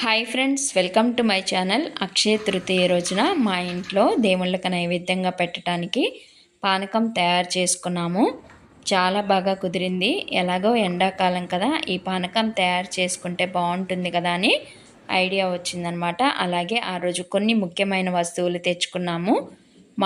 Hi friends, welcome to my channel. Akshaya Tritiya రోజున మా ఇంట్లో దేవుళ్ళకి నైవేద్యంగా పెట్టడానికి పానకం తయారు చేసుకున్నాము. చాలా బాగా కుదిరింది. ఎలాగో ఎండాకాలం కదా, ఈ పానకం తయారు చేసుకుంటే బాగుంటుంది కదా అని ఐడియా వచ్చిందనమాట. అలాగే ఆ రోజు కొన్ని ముఖ్యమైన వస్తువులు తెచ్చుకున్నాము.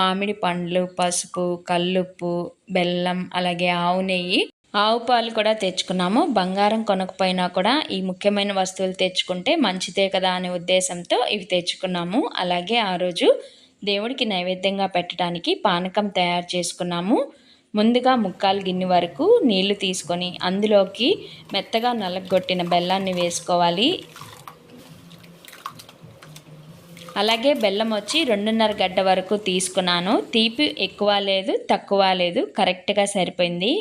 మామిడి పండ్లు, పసుపు, కల్లుప్పు, బెల్లం, అలాగే ఆవు నెయ్యి, ఆవు పాలు కూడా తెచ్చుకున్నాము. బంగారం కొనకపోయినా కూడా ఈ ముఖ్యమైన వస్తువులు తెచ్చుకుంటే మంచిదే కదా అనే ఉద్దేశంతో ఇవి తెచ్చుకున్నాము. అలాగే ఆ రోజు దేవుడికి నైవేద్యంగా పెట్టడానికి పానకం తయారు చేసుకున్నాము. ముందుగా ముక్కాలు గిన్నె వరకు నీళ్లు తీసుకొని అందులోకి మెత్తగా నలగొట్టిన బెల్లాన్ని వేసుకోవాలి. అలాగే బెల్లం వచ్చి 2.5 గడ్డ వరకు తీసుకున్నాను. తీపి ఎక్కువ లేదు, తక్కువ లేదు, కరెక్ట్గా సరిపోయింది.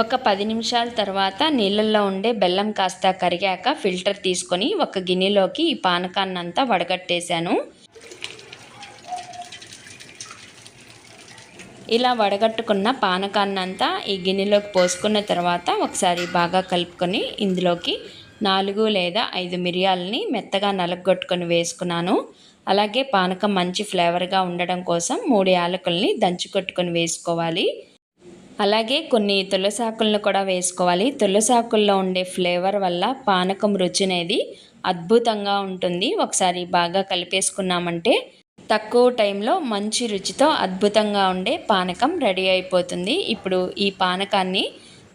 ఒక 10 నిమిషాల తర్వాత నీళ్ళల్లో ఉండే బెల్లం కాస్త కరిగాక ఫిల్టర్ తీసుకొని ఒక గిన్నెలోకి ఈ పానకాన్నంతా వడగట్టేశాను. ఇలా వడగట్టుకున్న పానకాన్నంతా ఈ గిన్నెలోకి పోసుకున్న తర్వాత ఒకసారి బాగా కలుపుకొని ఇందులోకి 4 లేదా 5 మిరియాలని మెత్తగా నలగొట్టుకొని వేసుకున్నాను. అలాగే పానకం మంచి ఫ్లేవర్గా ఉండడం కోసం 3 యాలకుల్ని దంచుకొట్టుకొని వేసుకోవాలి. అలాగే కొన్ని తులసాకులను కూడా వేసుకోవాలి. తులసాకుల్లో ఉండే ఫ్లేవర్ వల్ల పానకం రుచి అనేది అద్భుతంగా ఉంటుంది. ఒకసారి బాగా కలిపేసుకున్నామంటే తక్కువ టైంలో మంచి రుచితో అద్భుతంగా ఉండే పానకం రెడీ అయిపోతుంది. ఇప్పుడు ఈ పానకాన్ని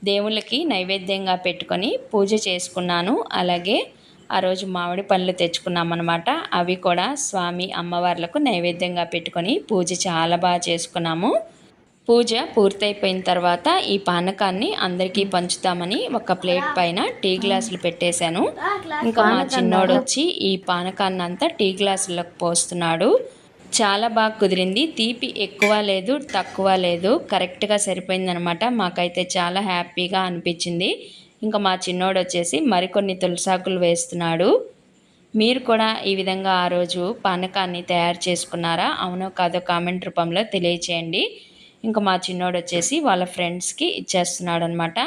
దేవుళ్ళకి నైవేద్యంగా పెట్టుకొని పూజ చేసుకున్నాను. అలాగే ఆ రోజు మామిడి పండ్లు తెచ్చుకున్నామన్నమాట. అవి కూడా స్వామి అమ్మవార్లకు నైవేద్యంగా పెట్టుకొని పూజ చాలా బాగా చేసుకున్నాము. పూజ పూర్తయిపోయిన తర్వాత ఈ పానకాన్ని అందరికీ పంచుతామని ఒక ప్లేట్ పైన టీ గ్లాసులు పెట్టేశాను. ఇంకా మా చిన్నోడు వచ్చి ఈ పానకాన్ని అంతా టీ గ్లాసులకు పోస్తున్నాడు. చాలా బాగా కుదిరింది. తీపి ఎక్కువ లేదు, తక్కువ లేదు, కరెక్ట్గా సరిపోయిందనమాట. మాకైతే చాలా హ్యాపీగా అనిపించింది. ఇంకా మా చిన్నోడు వచ్చేసి మరికొన్ని తులసాకులు వేస్తున్నాడు. మీరు కూడా ఈ విధంగా ఆ రోజు పానకాన్ని తయారు చేసుకున్నారా? అవునో కాదో కామెంట్ రూపంలో తెలియచేయండి. ఇంకా మా చిన్నోడు వచ్చేసి వాళ్ళ ఫ్రెండ్స్కి ఇచ్చేస్తున్నాడు అనమాట.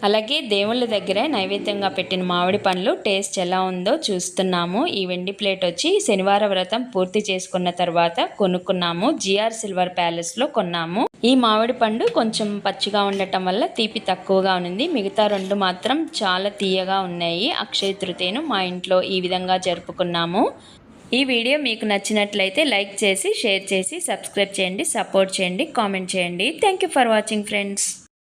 అలాగే దేవుళ్ళ దగ్గరే నైవేద్యంగా పెట్టిన మామిడి పండ్లు టేస్ట్ ఎలా ఉందో చూస్తున్నాము. ఈ వెండి ప్లేట్ వచ్చి శనివార వ్రతం పూర్తి చేసుకున్న తర్వాత కొనుక్కున్నాము. జిఆర్ సిల్వర్ ప్యాలెస్లో కొన్నాము. ఈ మామిడి పండు కొంచెం పచ్చిగా ఉండటం వల్ల తీపి తక్కువగా ఉంది. మిగతా 2 మాత్రం చాలా తీయగా ఉన్నాయి. అక్షయ తృతీయను మా ఇంట్లో ఈ విధంగా జరుపుకున్నాము. ఈ వీడియో మీకు నచ్చినట్లయితే లైక్ చేసి, షేర్ చేసి, సబ్స్క్రైబ్ చేయండి, సపోర్ట్ చేయండి, కామెంట్ చేయండి. Thank you for watching friends.